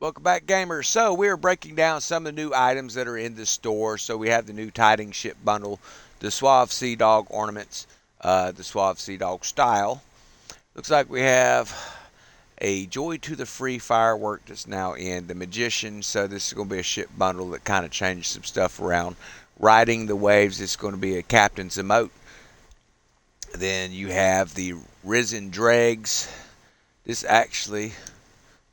Welcome back, gamers. So we are breaking down some of the new items that are in the store. So we have the new Tiding Ship Bundle, the Suave Sea Dog ornaments, the Suave Sea Dog style. Looks like we have a Joy to the Free firework that's now in the Magician. So this is going to be a ship bundle that kind of changes some stuff around. Riding the Waves, it's going to be a Captain's emote. Then you have the Risen Dregs. This actually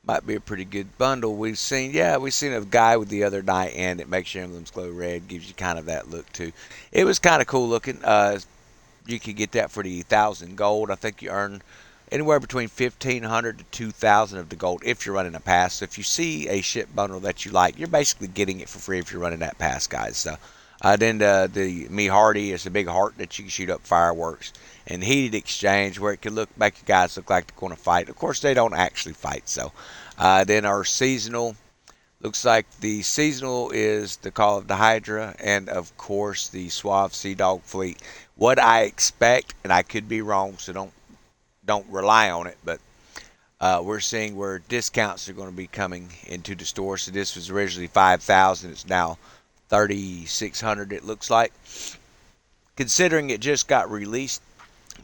might be a pretty good bundle. We've seen a guy with the other night, and it makes your emblems glow red, gives you kind of that look too. It was kind of cool looking. You could get that for the 1,000 gold. I think you earn anywhere between 1,500 to 2,000 of the gold if you're running a pass. So if you see a ship bundle that you like, you're basically getting it for free if you're running that pass, guys. So then the Me Hardy is a big heart that you can shoot up fireworks. And Heated Exchange, where it can make you guys look like they're going to fight. Of course, they don't actually fight. So then our seasonal, looks like the seasonal is the Call of the Hydra, and of course the Suave Sea Dog fleet. What I expect, and I could be wrong, so don't rely on it, but we're seeing where discounts are going to be coming into the store. So this was originally 5,000, it's now 3,600. It looks like, considering it just got released.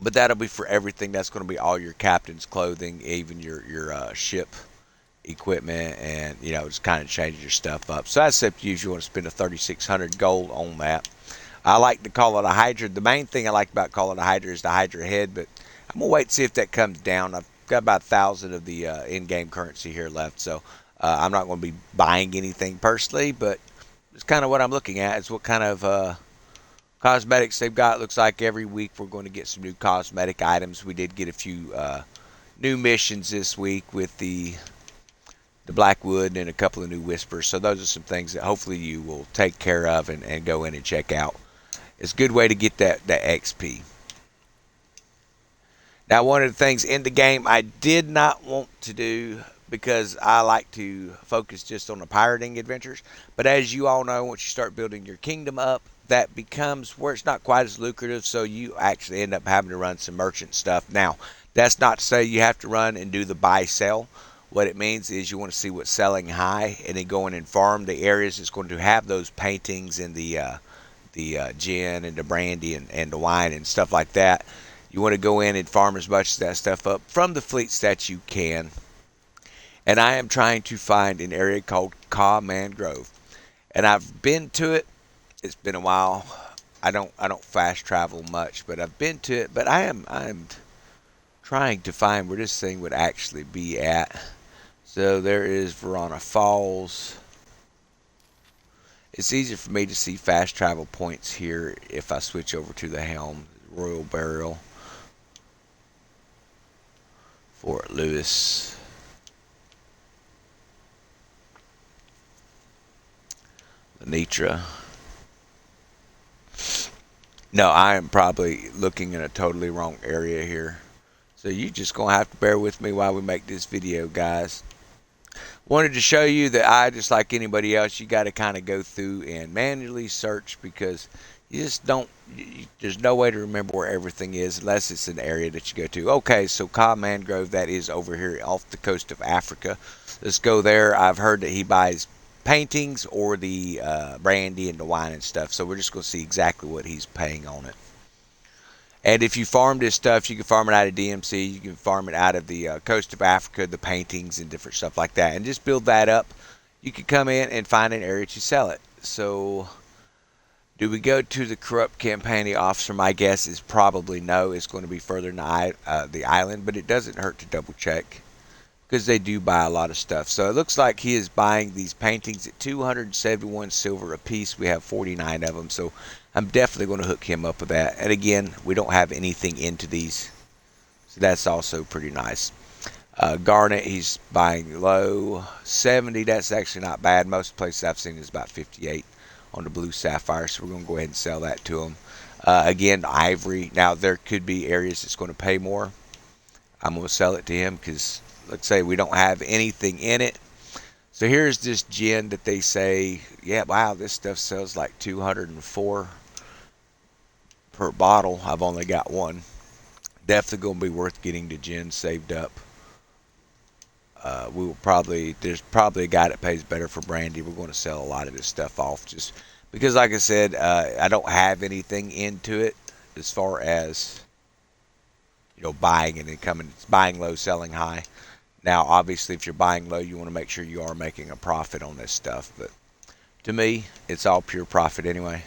But that'll be for everything. That's going to be all your captain's clothing, even your ship equipment, and just kind of change your stuff up. So that's up to you if you want to spend a 3,600 gold on that. I like to call it a Hydra. The main thing I like about calling it a Hydra is the Hydra head, but I'm gonna wait and see if that comes down. I've got about 1,000 of the in-game currency here left, so I'm not going to be buying anything personally, but it's kind of what I'm looking at. Is what kind of cosmetics they've got. Looks like every week we're going to get some new cosmetic items. We did get a few new missions this week with the Blackwood and a couple of new Whispers. So those are some things that hopefully you will take care of and go in and check out. It's a good way to get that XP. Now, one of the things in the game I did not want to do, because I like to focus just on the pirating adventures. But as you all know, once you start building your kingdom up, that becomes where it's not quite as lucrative. So you actually end up having to run some merchant stuff. Now, that's not to say you have to run and do the buy sell. What it means is you want to see what's selling high, and then go in and farm the areas that's going to have those paintings and the gin and the brandy and the wine and stuff like that. You want to go in and farm as much of that stuff up from the fleets that you can. And I am trying to find an area called Ka Mangrove, and I've been to it. It's been a while. I don't fast travel much, but I've been to it. But I'm trying to find where this thing would actually be at. So there is Verona Falls. It's easier for me to see fast travel points here if I switch over to the helm. Royal Burial, Fort Lewis, Lenitra. No, I am probably looking in a totally wrong area here. So you just going to have to bear with me while we make this video, guys. Wanted to show you that I, just like anybody else, you got to kind of go through and manually search, because you just don't, there's no way to remember where everything is unless it's an area that you go to. Okay, so Ka Mangrove, that is over here off the coast of Africa. Let's go there. I've heard that he buys paintings or the brandy and the wine and stuff, so we're just going to see exactly what he's paying on it. And if you farm this stuff, you can farm it out of DMC, you can farm it out of the coast of Africa, the paintings and different stuff like that, and just build that up. You can come in and find an area to sell it. So, do we go to the corrupt campaign officer? My guess is probably no. It's going to be further in the island, but it doesn't hurt to double check, because they do buy a lot of stuff. So it looks like he is buying these paintings at 271 silver a piece. We have 49 of them, so I'm definitely going to hook him up with that. And again, we don't have anything into these, so that's also pretty nice. Garnet, he's buying low, 70. That's actually not bad. Most places I've seen is about 58 on the blue sapphire, so we're going to go ahead and sell that to him. Again, ivory. Now, there could be areas that's going to pay more. I'm going to sell it to him because, let's say, we don't have anything in it. So here's this gin that they say, yeah, wow, this stuff sells like 204 per bottle. I've only got one. Definitely going to be worth getting the gin saved up. We will probably there's probably a guy that pays better for brandy. We're going to sell a lot of this stuff off just because, like I said, I don't have anything into it as far as buying and then coming buying low, selling high. Now, obviously, if you're buying low, you want to make sure you are making a profit on this stuff. But to me, it's all pure profit anyway.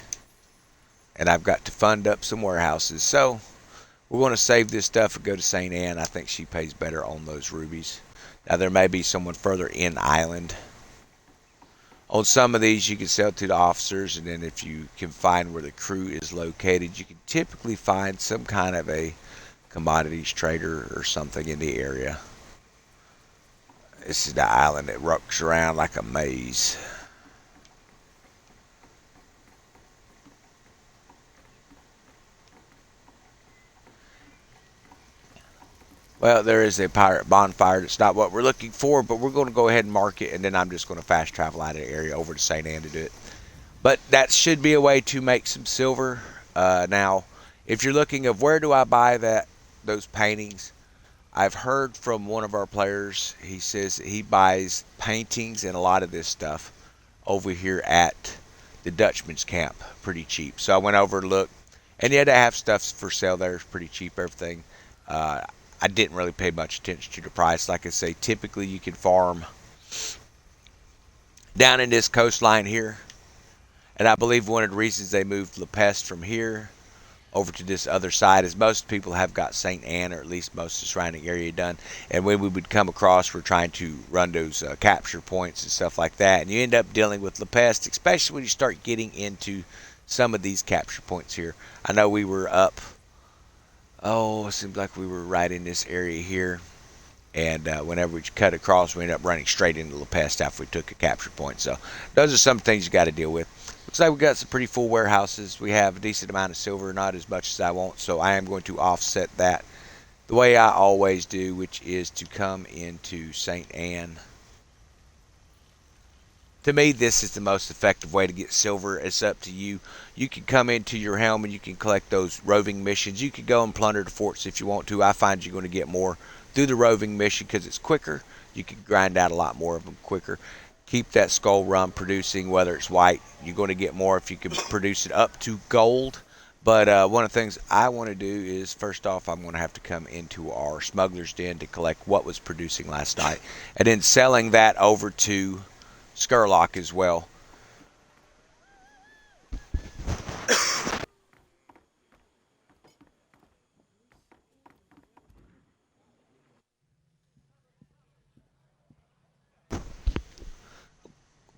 And I've got to fund up some warehouses, so we're going to save this stuff and go to St. Anne. I think she pays better on those rubies. Now, there may be someone further in island. On some of these, you can sell to the officers, and then if you can find where the crew is located, you can typically find some kind of a commodities trader or something in the area. This is the island that rocks around like a maze. Well, there is a pirate bonfire. That's not what we're looking for, but we're going to go ahead and mark it, and then I'm just going to fast travel out of the area over to St. Anne to do it. But that should be a way to make some silver. Now, if you're looking of where do I buy those paintings, I've heard from one of our players. He says he buys paintings and a lot of this stuff over here at the Dutchman's camp pretty cheap. So I went over and looked, and yeah, they have stuff for sale there. It's pretty cheap, everything. Uh, I didn't really pay much attention to the price. Like I say, typically you can farm down in this coastline here. And I believe one of the reasons they moved La Peste from here over to this other side is most people have got St. Anne, or at least most of the surrounding area, done. And when we would come across, we're trying to run those capture points and stuff like that. And you end up dealing with La Peste, especially when you start getting into some of these capture points here. I know we were up. Oh, it seems like we were right in this area here. And whenever we cut across, we ended up running straight into La Peste after we took a capture point. So those are some things you got to deal with. Looks like we got some pretty full warehouses. We have a decent amount of silver, not as much as I want. So I am going to offset that the way I always do, which is to come into St. Anne. To me, this is the most effective way to get silver. It's up to you. You can come into your helm and you can collect those roving missions. You can go and plunder the forts if you want to. I find you're going to get more through the roving mission because it's quicker. You can grind out a lot more of them quicker. Keep that skull rum producing, whether it's white. You're going to get more if you can produce it up to gold. But one of the things I want to do is, first off, I'm going to have to come into our smuggler's den to collect what was producing last night. And then selling that over to Skurlock as well.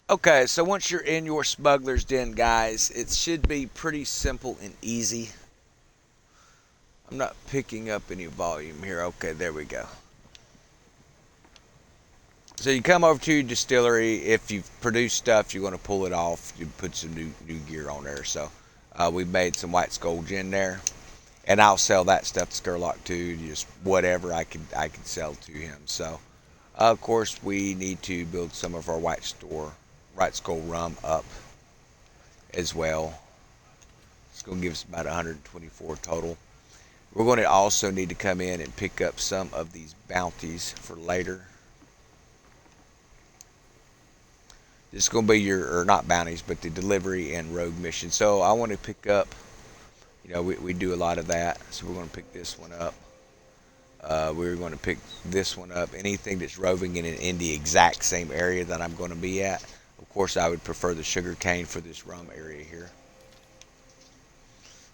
Okay, so once you're in your smuggler's den, guys, it should be pretty simple and easy. I'm not picking up any volume here. Okay, there we go. So you come over to your distillery. If you've produced stuff, you're going to pull it off. You put some new gear on there. So we've made some white skull gin there, and I'll sell that stuff to Skurlock too. Just whatever I can sell to him. So of course we need to build some of our white skull rum up as well. It's going to give us about 124 total. We're going to also need to come in and pick up some of these bounties for later. This is going to be your, or not bounties, but the delivery and rogue mission. So I want to pick up, we do a lot of that. So we're going to pick this one up. We're going to pick this one up. Anything that's roving in the exact same area that I'm going to be at. Of course, I would prefer the sugar cane for this rum area here.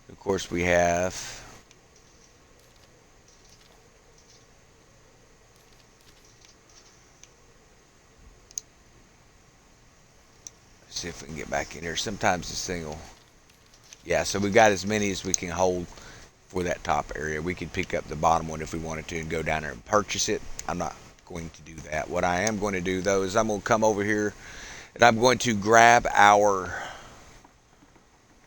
Of course, we have see if we can get back in here. Sometimes this thing will, yeah, so we've got as many as we can hold for that top area. We could pick up the bottom one if we wanted to and go down there and purchase it. I'm not going to do that. What I am going to do, though, is I'm going to come over here and I'm going to grab our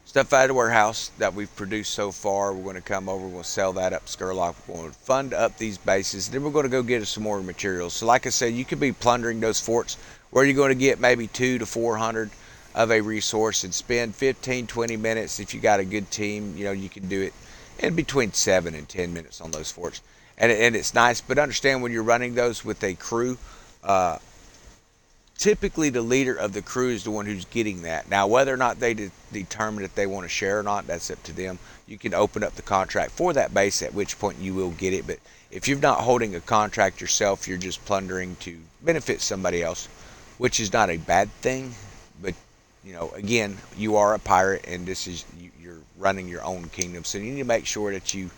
stuff out of the warehouse that we've produced so far. We're going to come over, we'll sell that up Skurlock. We're going to fund up these bases. Then we're going to go get us some more materials. So like I said, you could be plundering those forts where you're going to get maybe 200 to 400 of a resource and spend 15, 20 minutes. If you got a good team, you can do it in between 7 and 10 minutes on those forts. And it's nice, but understand when you're running those with a crew, Uh, Typically, the leader of the crew is the one who's getting that. Now, whether or not they determine if they want to share or not, that's up to them. You can open up the contract for that base, at which point you will get it. But if you're not holding a contract yourself, you're just plundering to benefit somebody else, which is not a bad thing. But again, you are a pirate, and this is you're running your own kingdom, so you need to make sure that you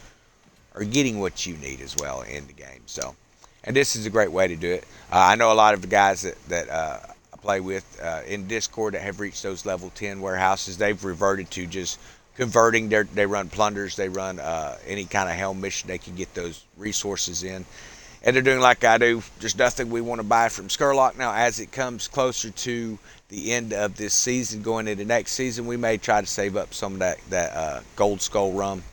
are getting what you need as well in the game. So, and this is a great way to do it. I know a lot of the guys that I play with in Discord that have reached those level 10 warehouses. They've reverted to just converting. They run plunders. They run any kind of helm mission they can get those resources in. And they're doing like I do. There's nothing we want to buy from Skurlock now. As it comes closer to the end of this season, going into next season, we may try to save up some of that Gold Skull rum,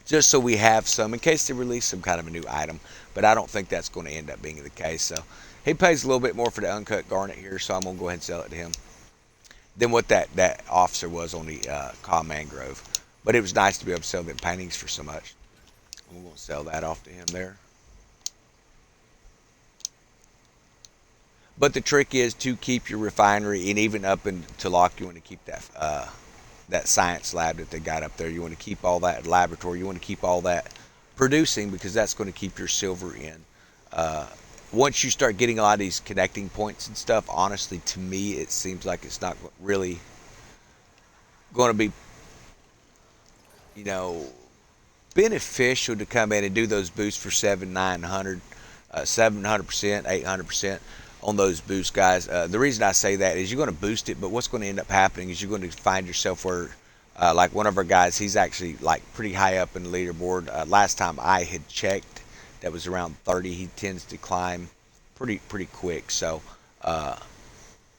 just so we have some in case they release some kind of a new item. But I don't think that's going to end up being the case. So he pays a little bit more for the uncut garnet here, so I'm going to go ahead and sell it to him than what that officer was on the Ka Mangrove. But it was nice to be able to sell them paintings for so much. I'm going to sell that off to him there. But the trick is to keep your refinery, and even up into Lock, you want to keep that science lab that they got up there. You want to keep all that laboratory. You want to keep all that producing, because that's going to keep your silver in. Once you start getting a lot of these connecting points and stuff, honestly, to me, it seems like it's not really going to be, beneficial to come in and do those boosts for 700%, 800% on those boosts, guys. The reason I say that is you're going to boost it, but what's going to end up happening is you're going to find yourself where, like one of our guys, he's actually like pretty high up in the leaderboard. Last time I had checked, that was around 30. He tends to climb pretty quick. So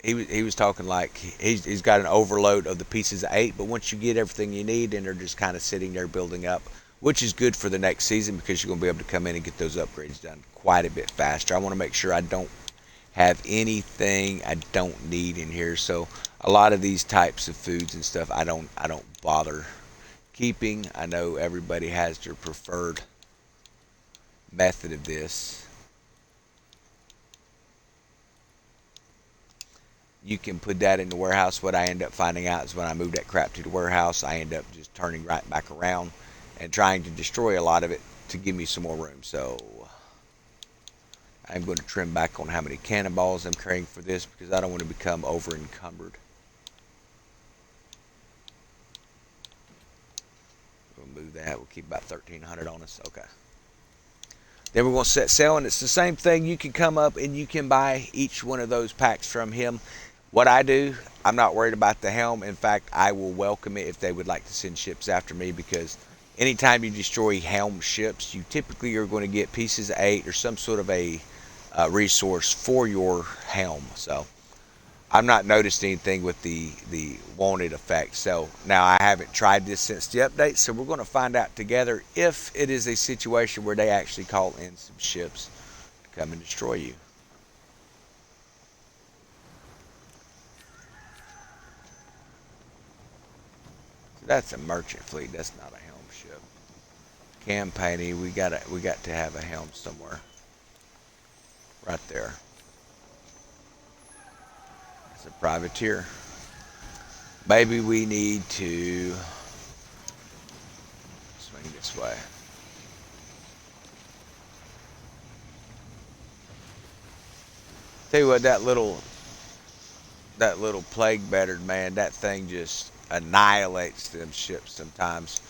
he was talking like he's got an overload of the pieces of 8, but once you get everything you need, and they're just kind of sitting there building up, which is good for the next season because you're going to be able to come in and get those upgrades done quite a bit faster. I want to make sure I don't have anything I don't need in here. So a lot of these types of foods and stuff I don't bother keeping. I know everybody has their preferred method of this. You can put that in the warehouse. What I end up finding out is when I move that crap to the warehouse, I end up just turning right back around and trying to destroy a lot of it to give me some more room. So I'm going to trim back on how many cannonballs I'm carrying for this, because I don't want to become over encumbered. We'll move that. We'll keep about 1,300 on us. Okay. Then we're going to set sail, and it's the same thing. You can come up and you can buy each one of those packs from him. What I do, I'm not worried about the helm. In fact, I will welcome it if they would like to send ships after me, because anytime you destroy helm ships, you typically are going to get pieces of 8 or some sort of a resource for your helm. So I'm not noticed anything with the wanted effect. So now I haven't tried this since the update, so we're going to find out together if it is a situation where they actually call in some ships to come and destroy you. So that's a merchant fleet. That's not a helm ship. Campaigning, we got to have a helm somewhere. Right there. It's a privateer. Maybe we need to swing this way. Tell you what, that little plague battered man, that thing just annihilates them ships sometimes.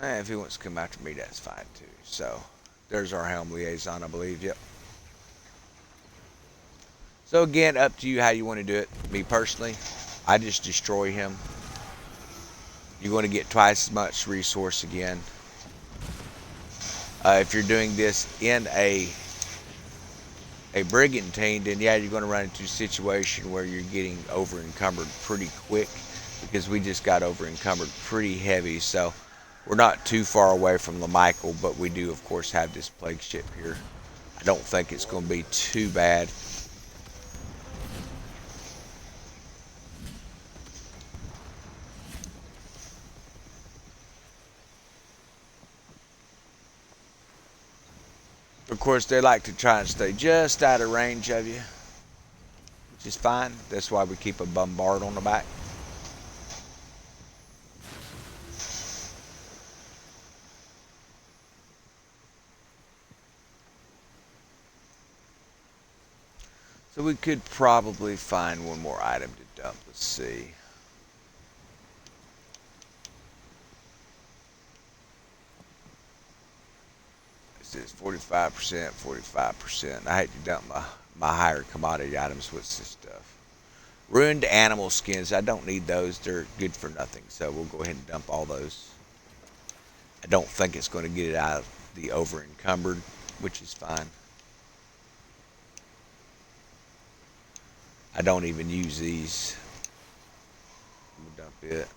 If he wants to come after me, that's fine too. So there's our helm liaison, I believe. Yep. So again, up to you how you want to do it. Me personally, I just destroy him. You're going to get twice as much resource again. If you're doing this in a brigantine, then yeah, you're going to run into a situation where you're getting over encumbered pretty quick, because we just got over encumbered pretty heavy. So we're not too far away from Michael, but we do of course have this plague ship here. I don't think it's going to be too bad. Of course, they like to try and stay just out of range of you, which is fine. That's why we keep a bombard on the back. So we could probably find one more item to dump. Let's see. This is 45%, 45%. I hate to dump my higher commodity items. What's this stuff? Ruined animal skins. I don't need those. They're good for nothing. So we'll go ahead and dump all those. I don't think it's going to get it out of the over encumbered, which is fine. I don't even use these. We'll dump it.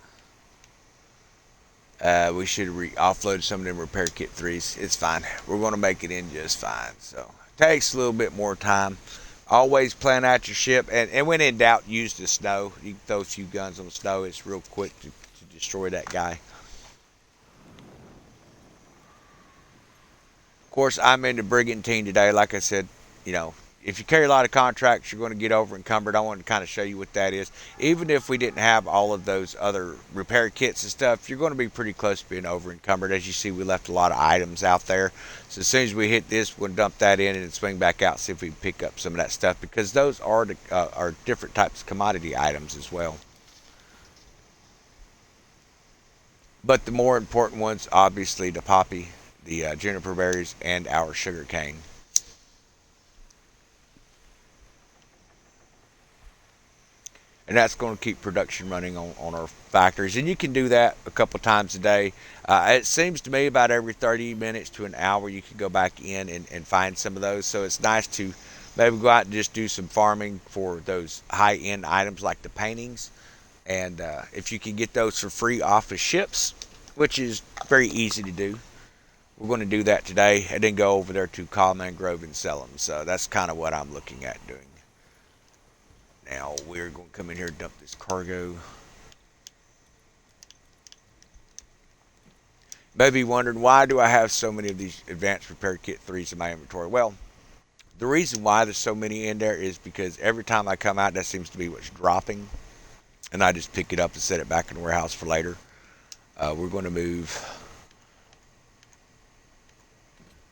We should offload some of them repair kit 3s. It's fine. We're going to make it in just fine. So it takes a little bit more time. Always plan out your ship. And when in doubt, use the snow. You can throw a few guns on the snow. It's real quick to destroy that guy. Of course, I'm in the brigantine today. Like I said, you know, if you carry a lot of contracts, you're going to get over encumbered. I wanted to kind of show you what that is. Even if we didn't have all of those other repair kits and stuff, you're going to be pretty close to being over encumbered. As you see, we left a lot of items out there. So as soon as we hit this, we're going to dump that in and swing back out, see if we can pick up some of that stuff, because those are different types of commodity items as well. But the more important ones, obviously, the poppy, the juniper berries, and our sugar cane. And that's going to keep production running on our factories. And you can do that a couple times a day. It seems to me about every 30 minutes to an hour you can go back in and find some of those. So it's nice to maybe go out and just do some farming for those high-end items like the paintings. And if you can get those for free off of ships, which is very easy to do, we're going to do that today and then go over there to Common Grove and sell them. So that's kind of what I'm looking at doing. Now we're going to come in here and dump this cargo. Maybe wondering, why do I have so many of these advanced repair kit 3s in my inventory? Well, the reason why there's so many in there is because every time I come out, that seems to be what's dropping. And I just pick it up and set it back in the warehouse for later. We're going to move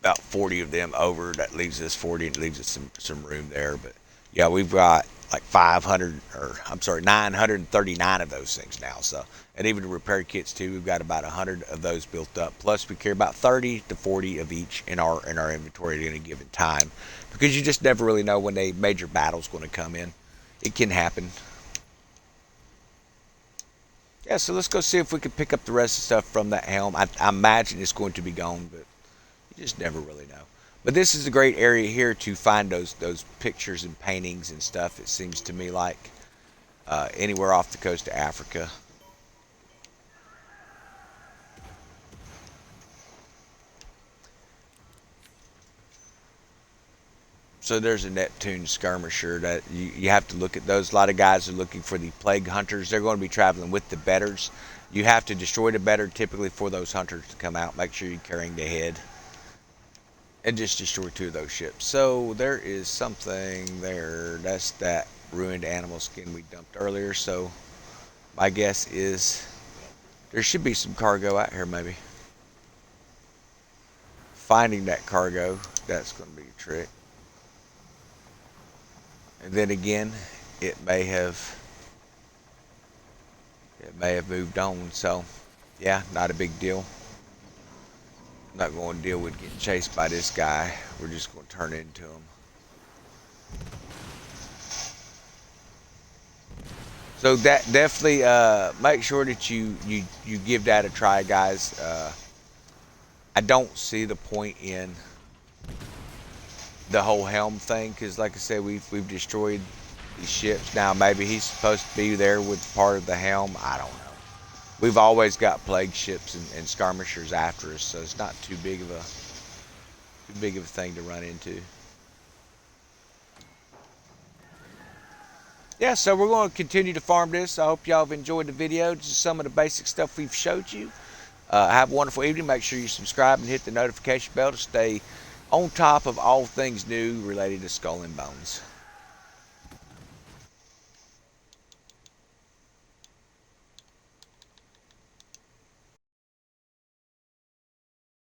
about 40 of them over. That leaves us 40 and leaves us some room there. But yeah, we've got like 939 of those things now. So, and even the repair kits too, we've got about 100 of those built up. Plus, we carry about 30 to 40 of each in our inventory at any given time, because you just never really know when a major battle's going to come in. It can happen. Yeah, so let's go see if we can pick up the rest of the stuff from that helm. I imagine it's going to be gone, but you just never really know. But this is a great area here to find those pictures and paintings and stuff. It seems to me like anywhere off the coast of Africa. So there's a Neptune skirmisher that you have to look at those. A lot of guys are looking for the plague hunters. They're going to be traveling with the betters. You have to destroy the better typically for those hunters to come out. Make sure you're carrying the head. And just destroy 2 of those ships. So there is something there. That's that ruined animal skin we dumped earlier. So my guess is there should be some cargo out here maybe. Finding that cargo, that's going to be a trick. And then again, it may have moved on. So yeah, not a big deal. Not going to deal with getting chased by this guy. We're just going to turn into him. So that definitely make sure that you give that a try, guys. I don't see the point in the whole helm thing, because like I said, we've destroyed these ships. Now maybe he's supposed to be there with part of the helm. I don't know. We've always got plague ships and skirmishers after us, so it's not too big of a thing to run into. Yeah, so we're going to continue to farm this. I hope y'all have enjoyed the video. Just some of the basic stuff we've showed you. Have a wonderful evening. Make sure you subscribe and hit the notification bell to stay on top of all things new related to Skull and Bones.